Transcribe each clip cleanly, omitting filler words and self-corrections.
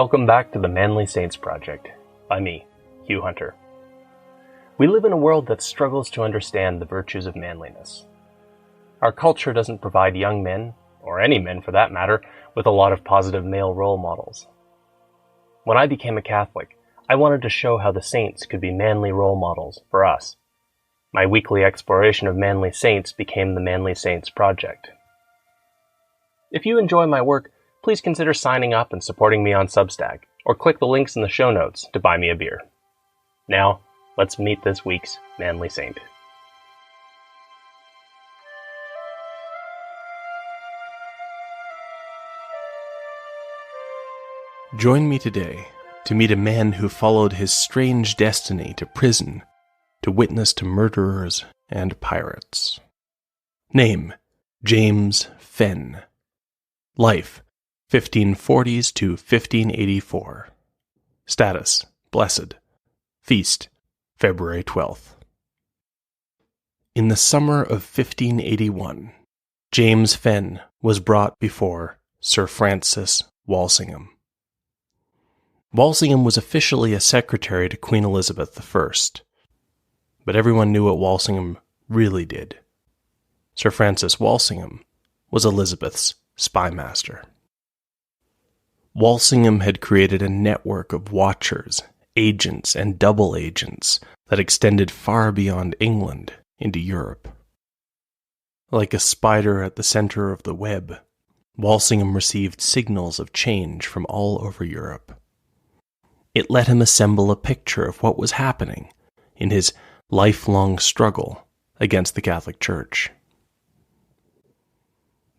Welcome back to the Manly Saints Project, by me, Hugh Hunter. We live in a world that struggles to understand the virtues of manliness. Our culture doesn't provide young men, or any men for that matter, with a lot of positive male role models. When I became a Catholic, I wanted to show how the saints could be manly role models for us. My weekly exploration of manly saints became the Manly Saints Project. If you enjoy my work, please consider signing up and supporting me on Substack, or click the links in the show notes to buy me a beer. Now, let's meet this week's Manly Saint. Join me today to meet a man who followed his strange destiny to prison, to witness to murderers and pirates. Name: James Fenn. Life: 1540s to 1584. Status: Blessed. Feast: February 12th. In the summer of 1581, James Fenn was brought before Sir Francis Walsingham. Walsingham was officially a secretary to Queen Elizabeth I, but everyone knew what Walsingham really did. Sir Francis Walsingham was Elizabeth's spymaster. Walsingham had created a network of watchers, agents, and double agents that extended far beyond England into Europe. Like a spider at the center of the web, Walsingham received signals of change from all over Europe. It let him assemble a picture of what was happening in his lifelong struggle against the Catholic Church.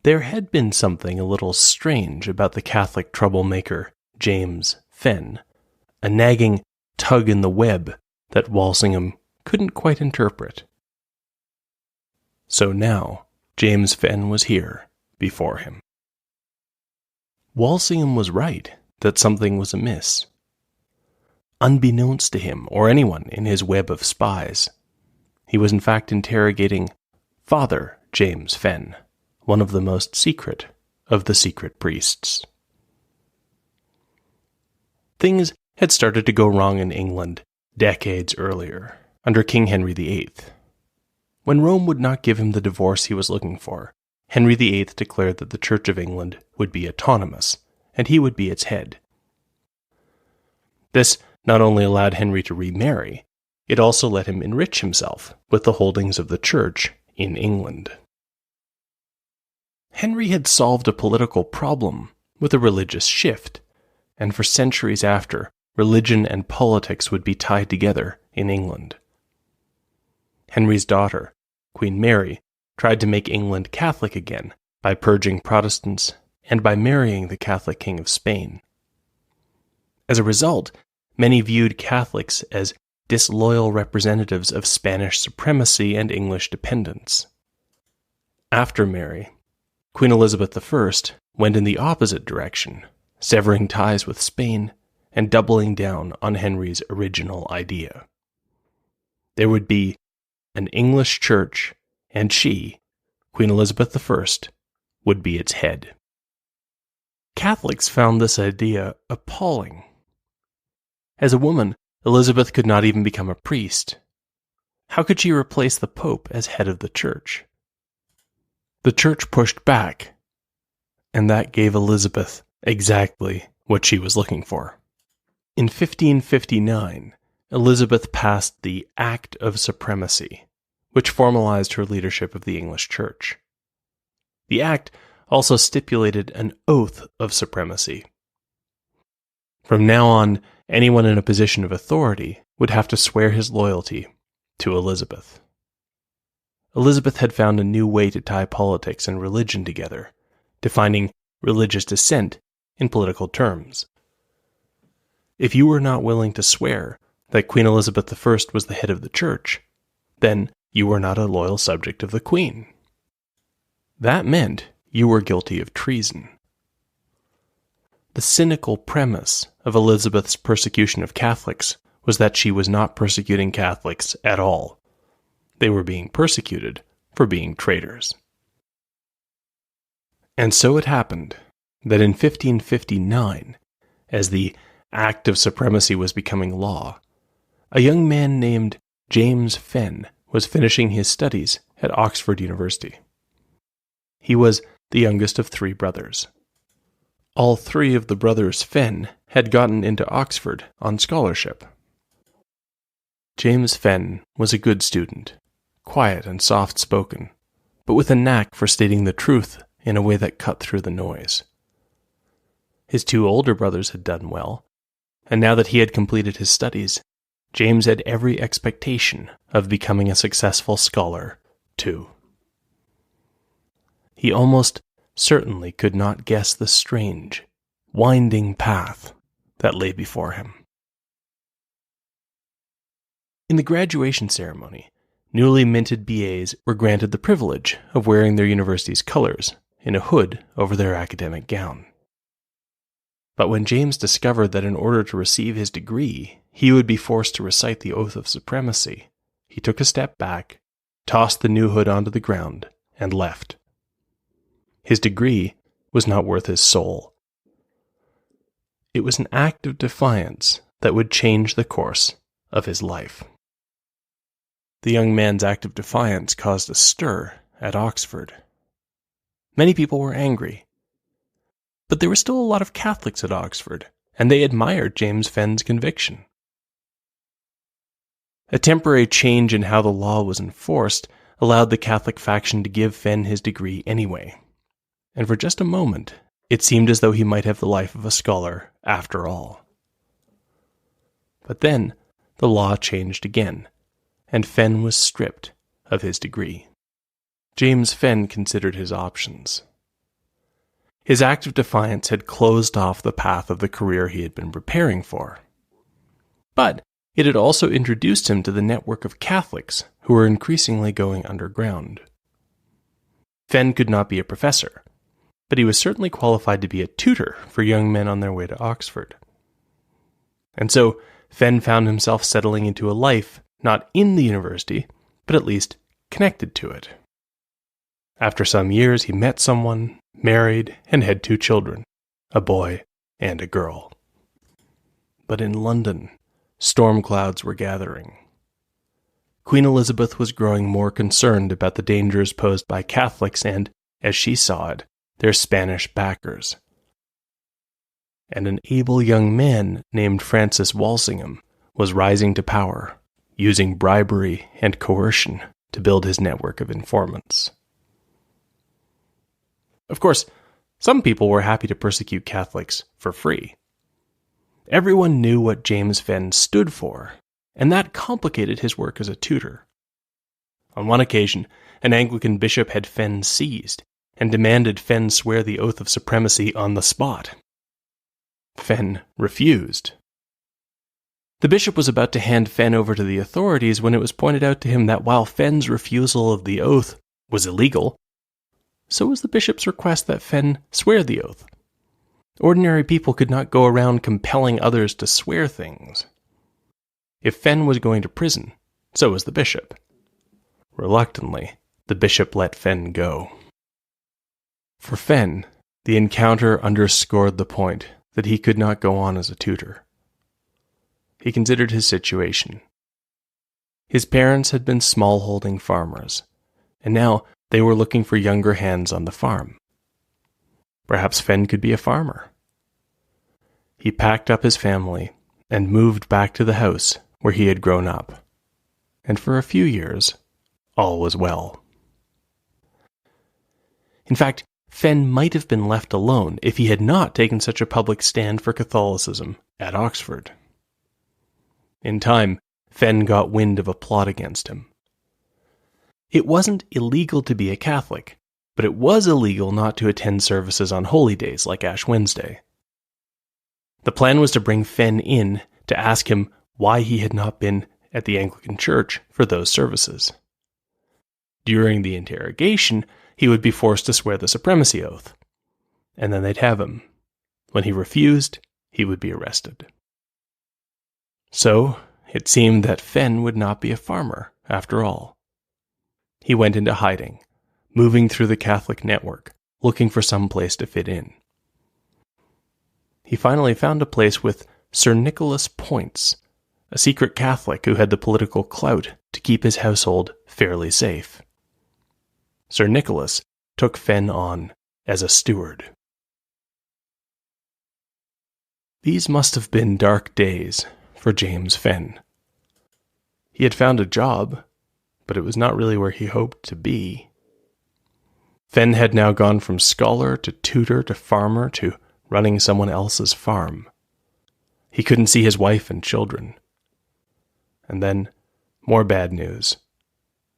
There had been something a little strange about the Catholic troublemaker James Fenn, a nagging tug in the web that Walsingham couldn't quite interpret. So now James Fenn was here before him. Walsingham was right that something was amiss. Unbeknownst to him or anyone in his web of spies, he was in fact interrogating Father James Fenn, one of the most secret of the secret priests. Things had started to go wrong in England decades earlier, under King Henry VIII. When Rome would not give him the divorce he was looking for, Henry VIII declared that the Church of England would be autonomous, and he would be its head. This not only allowed Henry to remarry, it also let him enrich himself with the holdings of the Church in England. Henry had solved a political problem with a religious shift, and for centuries after, religion and politics would be tied together in England. Henry's daughter, Queen Mary, tried to make England Catholic again by purging Protestants and by marrying the Catholic King of Spain. As a result, many viewed Catholics as disloyal representatives of Spanish supremacy and English dependence. After Mary, Queen Elizabeth I went in the opposite direction, severing ties with Spain and doubling down on Henry's original idea. There would be an English church, and she, Queen Elizabeth I, would be its head. Catholics found this idea appalling. As a woman, Elizabeth could not even become a priest. How could she replace the Pope as head of the church? The church pushed back, and that gave Elizabeth exactly what she was looking for. In 1559, Elizabeth passed the Act of Supremacy, which formalized her leadership of the English Church. The Act also stipulated an oath of supremacy. From now on, anyone in a position of authority would have to swear his loyalty to Elizabeth. Elizabeth had found a new way to tie politics and religion together, defining religious dissent in political terms. If you were not willing to swear that Queen Elizabeth I was the head of the church, then you were not a loyal subject of the Queen. That meant you were guilty of treason. The cynical premise of Elizabeth's persecution of Catholics was that she was not persecuting Catholics at all. They were being persecuted for being traitors. And so it happened that in 1559, as the act of supremacy was becoming law, a young man named James Fenn was finishing his studies at Oxford University. He was the youngest of 3 brothers. All 3 of the brothers Fenn had gotten into Oxford on scholarship. James Fenn was a good student, quiet and soft-spoken, but with a knack for stating the truth in a way that cut through the noise. His 2 older brothers had done well, and now that he had completed his studies, James had every expectation of becoming a successful scholar, too. He almost certainly could not guess the strange, winding path that lay before him. In the graduation ceremony, newly minted BAs were granted the privilege of wearing their university's colors in a hood over their academic gown. But when James discovered that in order to receive his degree, he would be forced to recite the oath of supremacy, he took a step back, tossed the new hood onto the ground, and left. His degree was not worth his soul. It was an act of defiance that would change the course of his life. The young man's act of defiance caused a stir at Oxford. Many people were angry. But there were still a lot of Catholics at Oxford, and they admired James Fenn's conviction. A temporary change in how the law was enforced allowed the Catholic faction to give Fenn his degree anyway. And for just a moment, it seemed as though he might have the life of a scholar after all. But then, the law changed again, and Fenn was stripped of his degree. James Fenn considered his options. His act of defiance had closed off the path of the career he had been preparing for. But it had also introduced him to the network of Catholics who were increasingly going underground. Fenn could not be a professor, but he was certainly qualified to be a tutor for young men on their way to Oxford. And so Fenn found himself settling into a life not in the university, but at least connected to it. After some years, he met someone, married, and had 2 children, a boy and a girl. But in London, storm clouds were gathering. Queen Elizabeth was growing more concerned about the dangers posed by Catholics and, as she saw it, their Spanish backers. And an able young man named Francis Walsingham was rising to power, using bribery and coercion to build his network of informants. Of course, some people were happy to persecute Catholics for free. Everyone knew what James Fenn stood for, and that complicated his work as a tutor. On one occasion, an Anglican bishop had Fenn seized and demanded Fenn swear the oath of supremacy on the spot. Fenn refused. The bishop was about to hand Fenn over to the authorities when it was pointed out to him that while Fenn's refusal of the oath was illegal, so was the bishop's request that Fenn swear the oath. Ordinary people could not go around compelling others to swear things. If Fenn was going to prison, so was the bishop. Reluctantly, the bishop let Fenn go. For Fenn, the encounter underscored the point that he could not go on as a tutor. He considered his situation. His parents had been smallholding farmers, and now they were looking for younger hands on the farm. Perhaps Fenn could be a farmer. He packed up his family and moved back to the house where he had grown up. And for a few years, all was well. In fact, Fenn might have been left alone if he had not taken such a public stand for Catholicism at Oxford. In time, Fenn got wind of a plot against him. It wasn't illegal to be a Catholic, but it was illegal not to attend services on holy days like Ash Wednesday. The plan was to bring Fenn in to ask him why he had not been at the Anglican Church for those services. During the interrogation, he would be forced to swear the supremacy oath, and then they'd have him. When he refused, he would be arrested. So, it seemed that Fenn would not be a farmer, after all. He went into hiding, moving through the Catholic network, looking for some place to fit in. he finally found a place with Sir Nicholas Poyntz, a secret Catholic who had the political clout to keep his household fairly safe. Sir Nicholas took Fenn on as a steward. These must have been dark days for James Fenn. He had found a job, but it was not really where he hoped to be. Fenn had now gone from scholar to tutor to farmer to running someone else's farm. He couldn't see his wife and children. And then, more bad news.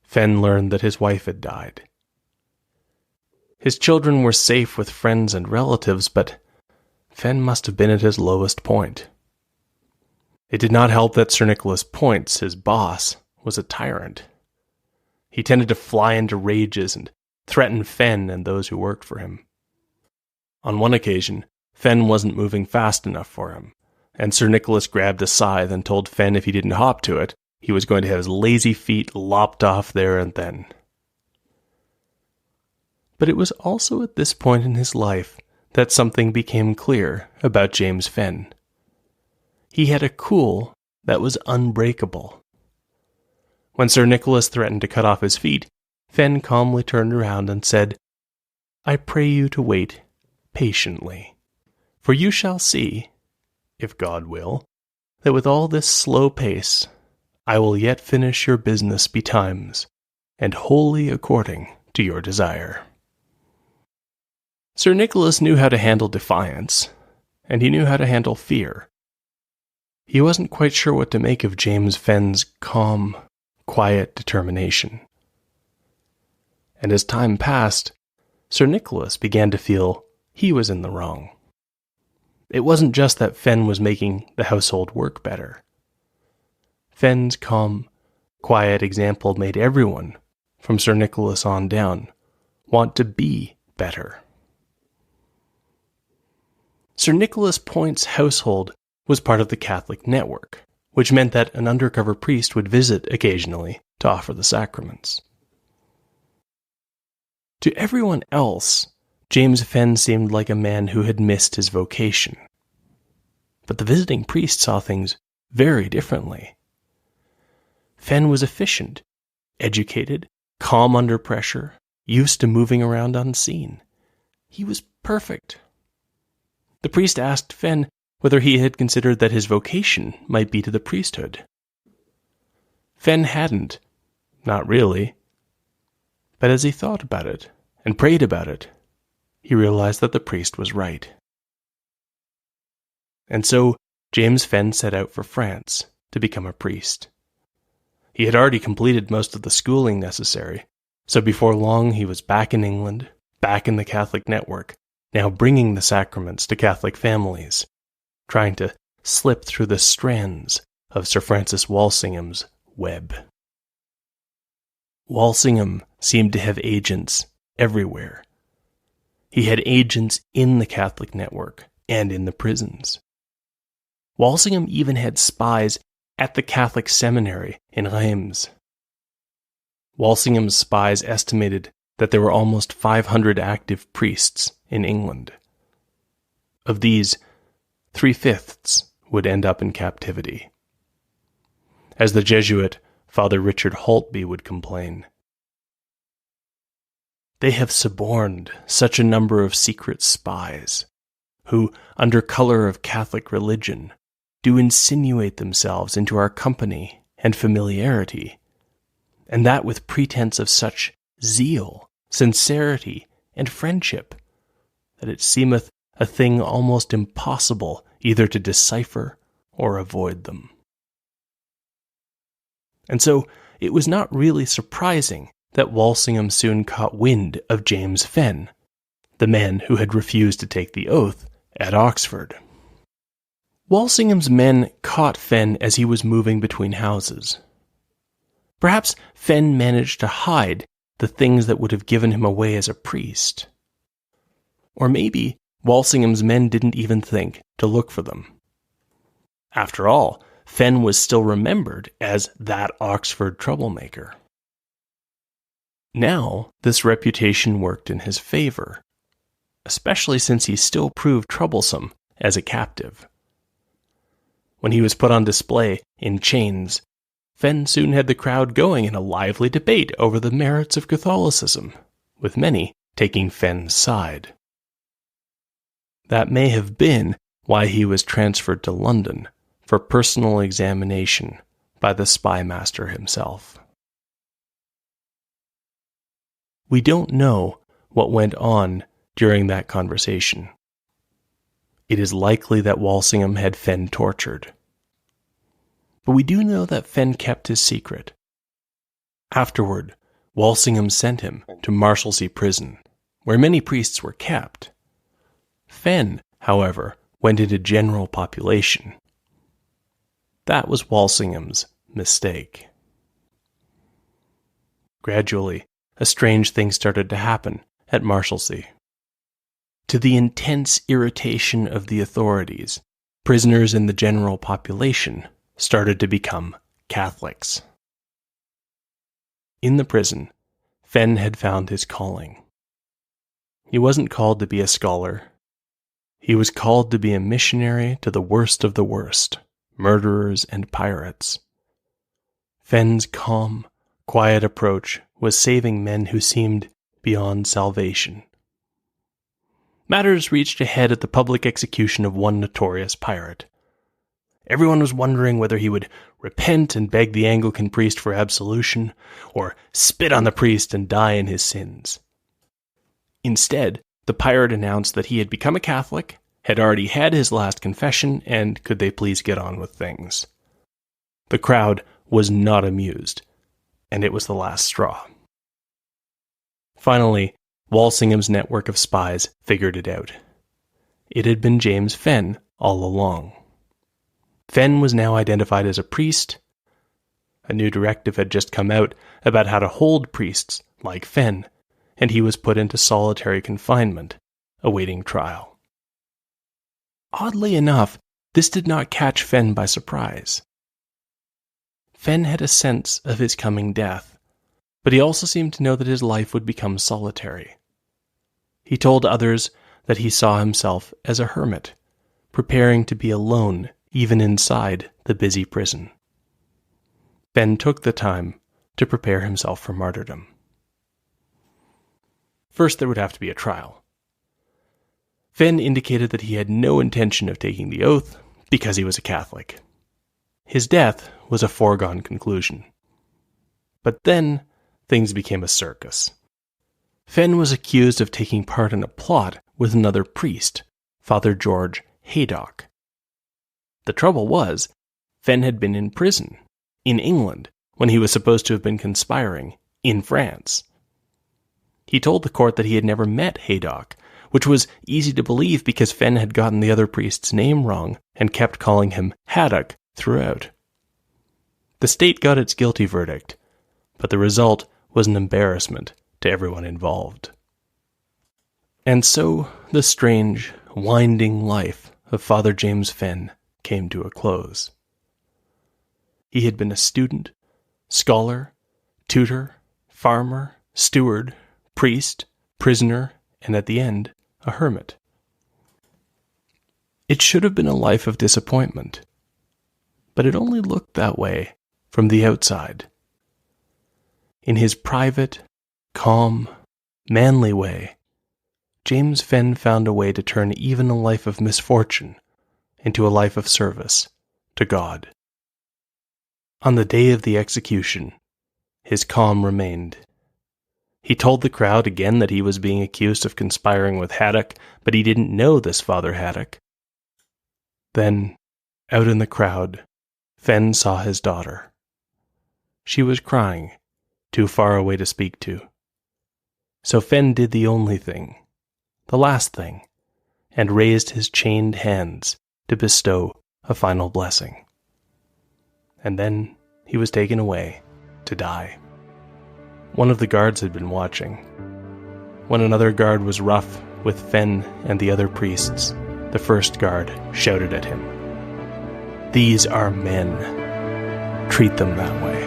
Fenn learned that his wife had died. His children were safe with friends and relatives, but Fenn must have been at his lowest point. It did not help that Sir Nicholas Poyntz, his boss, was a tyrant. He tended to fly into rages and threaten Fenn and those who worked for him. On one occasion, Fenn wasn't moving fast enough for him, and Sir Nicholas grabbed a scythe and told Fenn if he didn't hop to it, he was going to have his lazy feet lopped off there and then. But it was also at this point in his life that something became clear about James Fenn. He had a cool that was unbreakable. When Sir Nicholas threatened to cut off his feet, Fenn calmly turned around and said, "I pray you to wait patiently, for you shall see, if God will, that with all this slow pace, I will yet finish your business betimes, and wholly according to your desire." Sir Nicholas knew how to handle defiance, and he knew how to handle fear. He wasn't quite sure what to make of James Fenn's calm, quiet determination. And as time passed, Sir Nicholas began to feel he was in the wrong. It wasn't just that Fenn was making the household work better. Fenn's calm, quiet example made everyone, from Sir Nicholas on down, want to be better. Sir Nicholas Poynt's household was part of the Catholic network, which meant that an undercover priest would visit occasionally to offer the sacraments. To everyone else, James Fenn seemed like a man who had missed his vocation. But the visiting priest saw things very differently. Fenn was efficient, educated, calm under pressure, used to moving around unseen. He was perfect. The priest asked Fenn whether he had considered that his vocation might be to the priesthood. Fenn hadn't, not really. But as he thought about it and prayed about it, he realized that the priest was right. And so James Fenn set out for France to become a priest. He had already completed most of the schooling necessary, so before long he was back in England, back in the Catholic network, now bringing the sacraments to Catholic families, trying to slip through the strands of Sir Francis Walsingham's web. Walsingham seemed to have agents everywhere. He had agents in the Catholic network and in the prisons. Walsingham even had spies at the Catholic seminary in Reims. Walsingham's spies estimated that there were almost 500 active priests in England. Of these, 3/5 would end up in captivity. As the Jesuit Father Richard Holtby would complain, "They have suborned such a number of secret spies, who, under color of Catholic religion, do insinuate themselves into our company and familiarity, and that with pretense of such zeal, sincerity, and friendship, that it seemeth a thing almost impossible either to decipher or avoid them." And so it was not really surprising that Walsingham soon caught wind of James Fenn, the man who had refused to take the oath at Oxford. Walsingham's men caught Fenn as he was moving between houses. Perhaps Fenn managed to hide the things that would have given him away as a priest. Or maybe Walsingham's men didn't even think to look for them. After all, Fenn was still remembered as that Oxford troublemaker. Now, this reputation worked in his favor, especially since he still proved troublesome as a captive. When he was put on display in chains, Fenn soon had the crowd going in a lively debate over the merits of Catholicism, with many taking Fenn's side. That may have been why he was transferred to London for personal examination by the spymaster himself. We don't know what went on during that conversation. It is likely that Walsingham had Fenn tortured. But we do know that Fenn kept his secret. Afterward, Walsingham sent him to Marshalsea prison, where many priests were kept. Fenn, however, went into general population. That was Walsingham's mistake. Gradually, a strange thing started to happen at Marshalsea. To the intense irritation of the authorities, prisoners in the general population started to become Catholics. In the prison, Fenn had found his calling. He wasn't called to be a scholar. He was called to be a missionary to the worst of the worst, murderers and pirates. Fenn's calm, quiet approach was saving men who seemed beyond salvation. Matters reached a head at the public execution of one notorious pirate. Everyone was wondering whether he would repent and beg the Anglican priest for absolution, or spit on the priest and die in his sins. Instead, the pirate announced that he had become a Catholic, had already had his last confession, and could they please get on with things. The crowd was not amused, and it was the last straw. Finally, Walsingham's network of spies figured it out. It had been James Fenn all along. Fenn was now identified as a priest. A new directive had just come out about how to hold priests like Fenn, and he was put into solitary confinement, awaiting trial. Oddly enough, this did not catch Fenn by surprise. Fenn had a sense of his coming death, but he also seemed to know that his life would become solitary. He told others that he saw himself as a hermit, preparing to be alone even inside the busy prison. Fenn took the time to prepare himself for martyrdom. First, there would have to be a trial. Fenn indicated that he had no intention of taking the oath because he was a Catholic. His death was a foregone conclusion. But then, things became a circus. Fenn was accused of taking part in a plot with another priest, Father George Haydock. The trouble was, Fenn had been in prison, in England, when he was supposed to have been conspiring, in France. He told the court that he had never met Haydock, which was easy to believe because Fenn had gotten the other priest's name wrong and kept calling him Haddock throughout. The state got its guilty verdict, but the result was an embarrassment to everyone involved. And so the strange, winding life of Father James Fenn came to a close. He had been a student, scholar, tutor, farmer, steward, priest, prisoner, and at the end, a hermit. It should have been a life of disappointment, but it only looked that way from the outside. In his private, calm, manly way, James Fenn found a way to turn even a life of misfortune into a life of service to God. On the day of the execution, his calm remained. He told the crowd again that he was being accused of conspiring with Haddock, but he didn't know this Father Haddock. Then, out in the crowd, Fenn saw his daughter. She was crying, too far away to speak to. So Fenn did the only thing, the last thing, and raised his chained hands to bestow a final blessing. And then he was taken away to die. One of the guards had been watching. When another guard was rough with Fenn and the other priests, the first guard shouted at him, "These are men. Treat them that way."